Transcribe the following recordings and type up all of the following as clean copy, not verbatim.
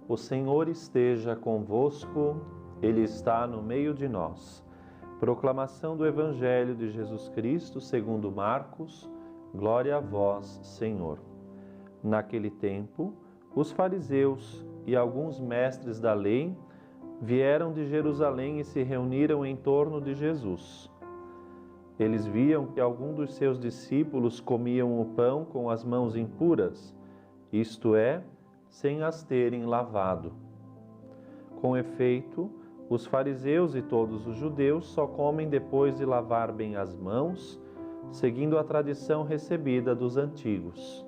O Senhor esteja convosco, Ele está no meio de nós. Proclamação do Evangelho de Jesus Cristo segundo Marcos. Glória a vós, Senhor. Naquele tempo, os fariseus e alguns mestres da lei vieram de Jerusalém e se reuniram em torno de Jesus. Eles viam que alguns dos seus discípulos comiam o pão com as mãos impuras, isto é, sem as terem lavado. Com efeito, os fariseus e todos os judeus só comem depois de lavar bem as mãos, seguindo a tradição recebida dos antigos.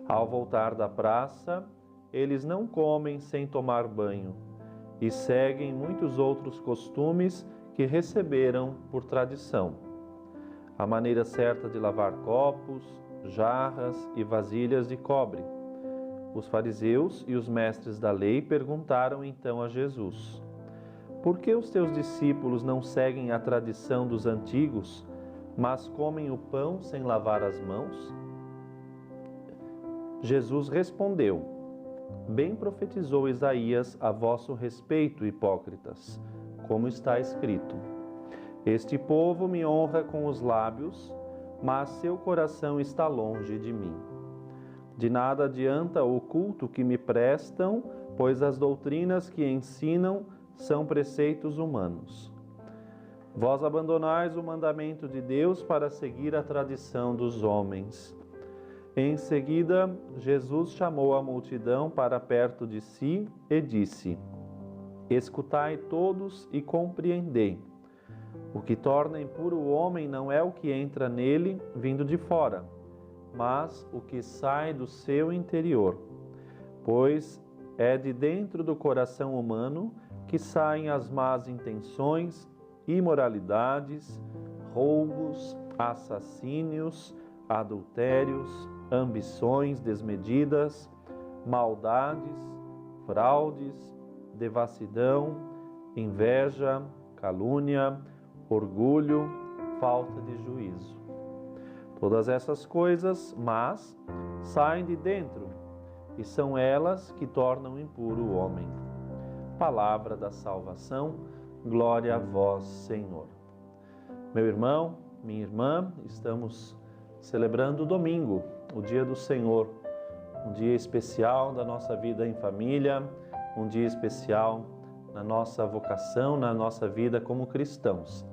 Ao voltar da praça, eles não comem sem tomar banho e seguem muitos outros costumes que receberam por tradição. A maneira certa de lavar copos, jarras e vasilhas de cobre. Os fariseus e os mestres da lei perguntaram então a Jesus: por que os teus discípulos não seguem a tradição dos antigos, mas comem o pão sem lavar as mãos? Jesus respondeu: bem profetizou Isaías a vosso respeito, hipócritas, como está escrito: este povo me honra com os lábios, mas seu coração está longe de mim. De nada adianta o culto que me prestam, pois as doutrinas que ensinam são preceitos humanos. Vós abandonais o mandamento de Deus para seguir a tradição dos homens. Em seguida, Jesus chamou a multidão para perto de si e disse: escutai todos e compreendei. O que torna impuro o homem não é o que entra nele vindo de fora, mas o que sai do seu interior, pois é de dentro do coração humano que saem as más intenções, imoralidades, roubos, assassínios, adultérios, ambições desmedidas, maldades, fraudes, devassidão, inveja, calúnia, orgulho, falta de juízo. Todas essas coisas, mas, saem de dentro, e são elas que tornam impuro o homem. Palavra da salvação, glória a vós, Senhor. Meu irmão, minha irmã, estamos celebrando o domingo, o dia do Senhor, um dia especial da nossa vida em família, um dia especial na nossa vocação, na nossa vida como cristãos.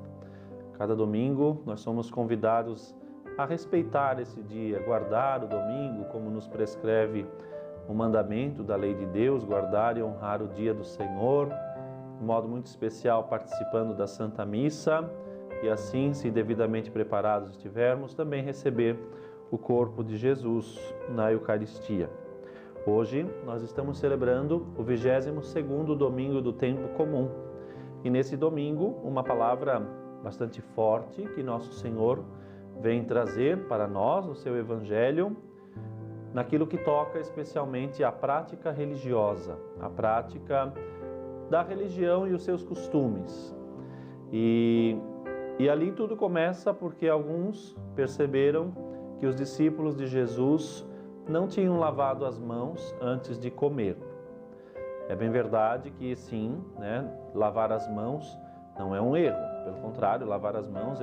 Cada domingo nós somos convidados a respeitar esse dia, guardar o domingo, como nos prescreve o mandamento da lei de Deus, guardar e honrar o dia do Senhor, de modo muito especial participando da Santa Missa e assim, se devidamente preparados estivermos, também receber o corpo de Jesus na Eucaristia. Hoje nós estamos celebrando o 22º domingo do tempo comum e nesse domingo uma palavra bastante forte que Nosso Senhor vem trazer para nós no seu Evangelho, naquilo que toca especialmente à prática religiosa, a prática da religião e os seus costumes. E ali tudo começa porque alguns perceberam que os discípulos de Jesus não tinham lavado as mãos antes de comer. É bem verdade que sim, lavar as mãos não é um erro, pelo contrário, lavar as mãos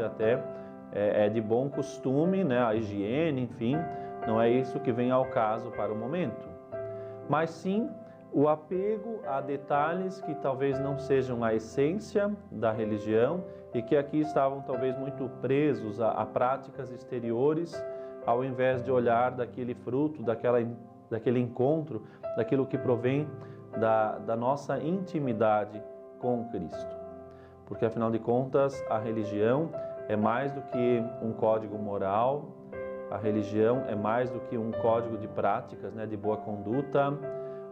é de bom costume, a higiene, enfim, não é isso que vem ao caso para o momento. Mas sim, o apego a detalhes que talvez não sejam a essência da religião e que aqui estavam talvez muito presos a práticas exteriores, ao invés de olhar daquele fruto, daquele encontro, daquilo que provém da nossa intimidade com Cristo. Porque, afinal de contas, a religião é mais do que um código moral, a religião é mais do que um código de práticas, de boa conduta.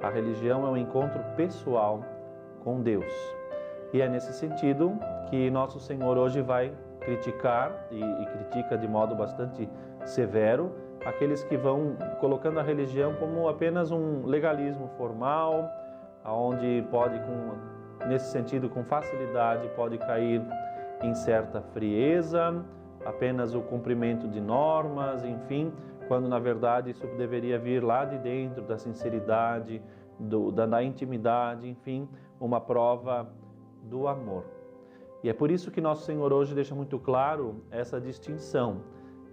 A religião é um encontro pessoal com Deus. E é nesse sentido que Nosso Senhor hoje vai criticar, e critica de modo bastante severo, aqueles que vão colocando a religião como apenas um legalismo formal, onde pode, nesse sentido, com facilidade, pode cair em certa frieza, apenas o cumprimento de normas, enfim, quando na verdade isso deveria vir lá de dentro da sinceridade, da intimidade, enfim, uma prova do amor. E é por isso que Nosso Senhor hoje deixa muito claro essa distinção.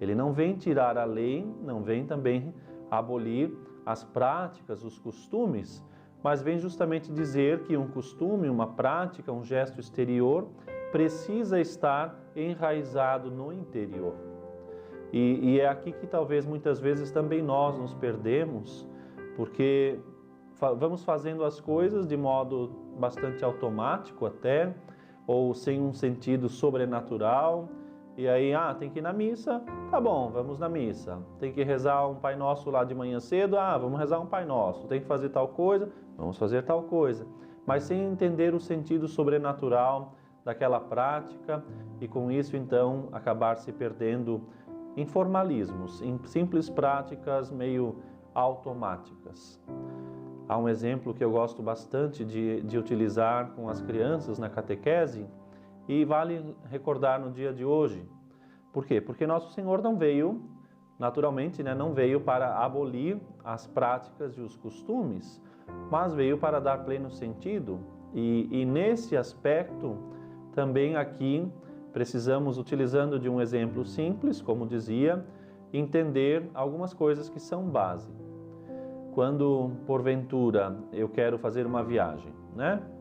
Ele não vem tirar a lei, não vem também abolir as práticas, os costumes, mas vem justamente dizer que um costume, uma prática, um gesto exterior precisa estar enraizado no interior. E é aqui que talvez muitas vezes também nós nos perdemos, porque vamos fazendo as coisas de modo bastante automático até, ou sem um sentido sobrenatural. E aí, tem que ir na missa, tá bom, vamos na missa. Tem que rezar um Pai Nosso lá de manhã cedo, vamos rezar um Pai Nosso. Tem que fazer tal coisa, vamos fazer tal coisa. Mas sem entender o sentido sobrenatural daquela prática e com isso então acabar se perdendo em formalismos, em simples práticas meio automáticas. Há um exemplo que eu gosto bastante de utilizar com as crianças na catequese e vale recordar no dia de hoje. Por quê? Porque Nosso Senhor não veio, naturalmente, não veio para abolir as práticas e os costumes, mas veio para dar pleno sentido. E nesse aspecto, também aqui precisamos, utilizando de um exemplo simples, como dizia, entender algumas coisas que são base. Quando, porventura, eu quero fazer uma viagem,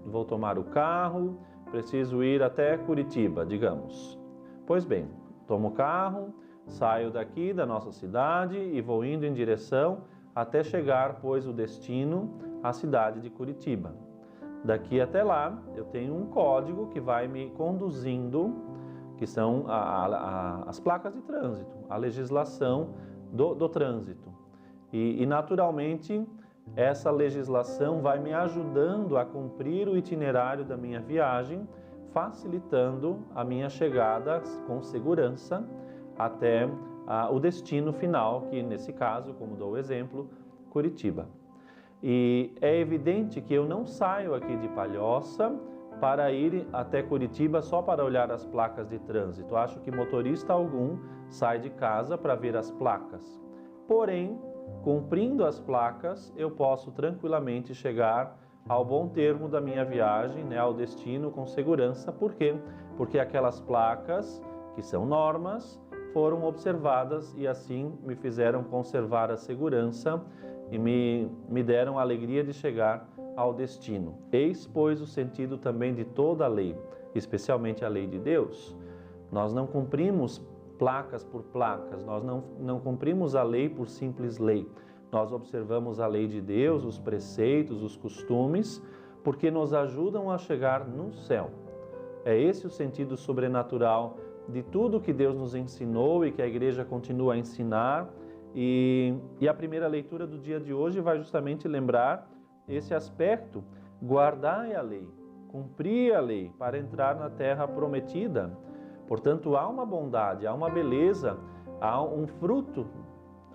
Vou tomar o carro, preciso ir até Curitiba, digamos. Pois bem, tomo o carro, saio daqui da nossa cidade e vou indo em direção até chegar, pois, o destino, a cidade de Curitiba. Daqui até lá, eu tenho um código que vai me conduzindo, que são as placas de trânsito, a legislação do trânsito. E, naturalmente, essa legislação vai me ajudando a cumprir o itinerário da minha viagem, facilitando a minha chegada com segurança até o destino final, que nesse caso, como dou o exemplo, Curitiba. E é evidente que eu não saio aqui de Palhoça para ir até Curitiba só para olhar as placas de trânsito. Acho que motorista algum sai de casa para ver as placas. Porém, cumprindo as placas, eu posso tranquilamente chegar ao bom termo da minha viagem, ao destino com segurança. Por quê? Porque aquelas placas, que são normas, foram observadas e assim me fizeram conservar a segurança e me deram a alegria de chegar ao destino. Eis, pois, o sentido também de toda a lei, especialmente a lei de Deus. Nós não cumprimos placas por placas, nós não cumprimos a lei por simples lei. Nós observamos a lei de Deus, os preceitos, os costumes, porque nos ajudam a chegar no céu. É esse o sentido sobrenatural de tudo que Deus nos ensinou e que a Igreja continua a ensinar. E a primeira leitura do dia de hoje vai justamente lembrar esse aspecto: guardai a lei, cumprir a lei para entrar na terra prometida. Portanto, há uma bondade, há uma beleza, há um fruto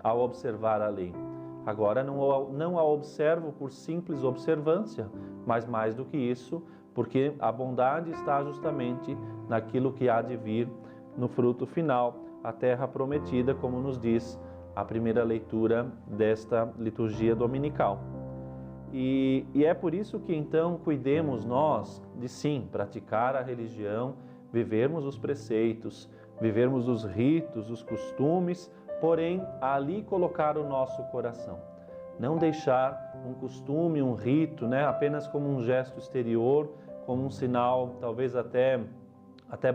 ao observar a lei. Agora, não a observo por simples observância, mas mais do que isso, porque a bondade está justamente naquilo que há de vir no fruto final, a terra prometida, como nos diz a primeira leitura desta liturgia dominical. E é por isso que então cuidemos nós de sim praticar a religião, vivermos os preceitos, vivermos os ritos, os costumes, porém ali colocar o nosso coração. Não deixar um costume, um rito, apenas como um gesto exterior, como um sinal talvez até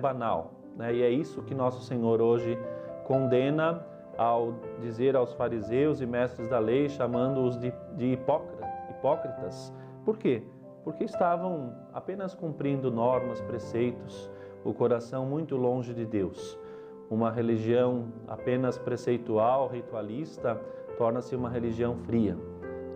banal. E é isso que Nosso Senhor hoje condena ao dizer aos fariseus e mestres da lei, chamando-os de hipócritas. Por quê? Porque estavam apenas cumprindo normas, preceitos, o coração muito longe de Deus. Uma religião apenas preceitual, ritualista, torna-se uma religião fria.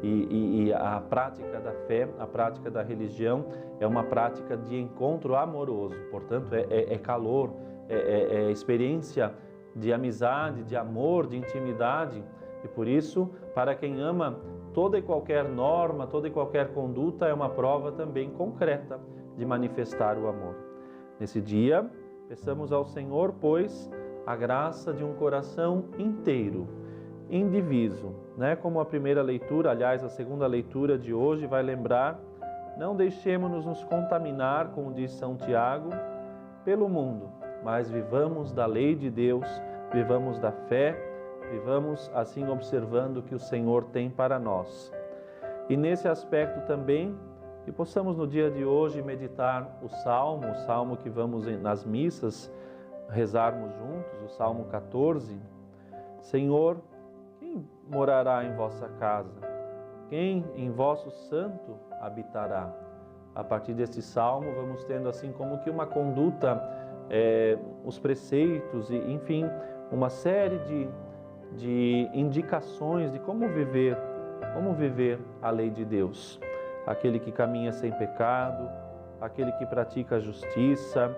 E a prática da fé, a prática da religião é uma prática de encontro amoroso. Portanto, é calor, é experiência de amizade, de amor, de intimidade. E por isso, para quem ama, toda e qualquer norma, toda e qualquer conduta é uma prova também concreta de manifestar o amor. Nesse dia, peçamos ao Senhor, pois, a graça de um coração inteiro indiviso, né? Como a primeira leitura, aliás, a segunda leitura de hoje vai lembrar, não deixemos-nos nos contaminar, como diz São Tiago, pelo mundo, mas vivamos da lei de Deus, vivamos da fé, vivamos assim observando o que o Senhor tem para nós. E nesse aspecto também, que possamos no dia de hoje meditar o salmo que vamos nas missas rezarmos juntos, o Salmo 14. Senhor, quem morará em vossa casa? Quem em vosso santo habitará? A partir deste salmo vamos tendo assim como que uma conduta, os preceitos e enfim, uma série de indicações de como viver a lei de Deus. Aquele que caminha sem pecado, aquele que pratica a justiça,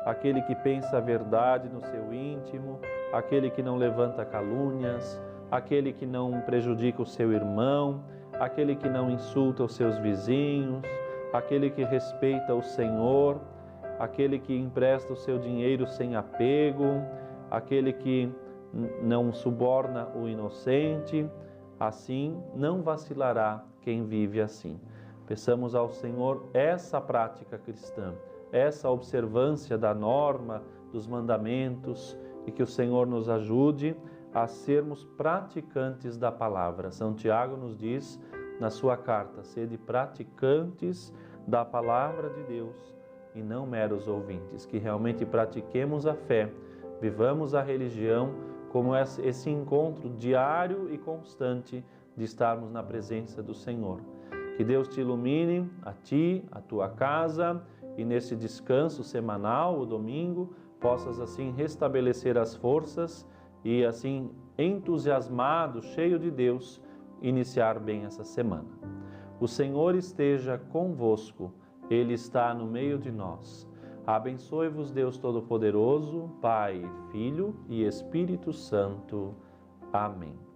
aquele que pensa a verdade no seu íntimo, aquele que não levanta calúnias, aquele que não prejudica o seu irmão, aquele que não insulta os seus vizinhos, aquele que respeita o Senhor, aquele que empresta o seu dinheiro sem apego, aquele que não suborna o inocente. Assim não vacilará quem vive assim. Peçamos ao Senhor essa prática cristã, essa observância da norma, dos mandamentos, e que o Senhor nos ajude a sermos praticantes da palavra. São Tiago nos diz na sua carta: sede praticantes da palavra de Deus e não meros ouvintes, que realmente pratiquemos a fé, vivamos a religião como esse encontro diário e constante de estarmos na presença do Senhor. Que Deus te ilumine, a ti, a tua casa, e nesse descanso semanal, o domingo, possas assim restabelecer as forças e assim entusiasmado, cheio de Deus, iniciar bem essa semana. O Senhor esteja convosco, Ele está no meio de nós. Abençoe-vos Deus Todo-Poderoso, Pai, Filho e Espírito Santo. Amém.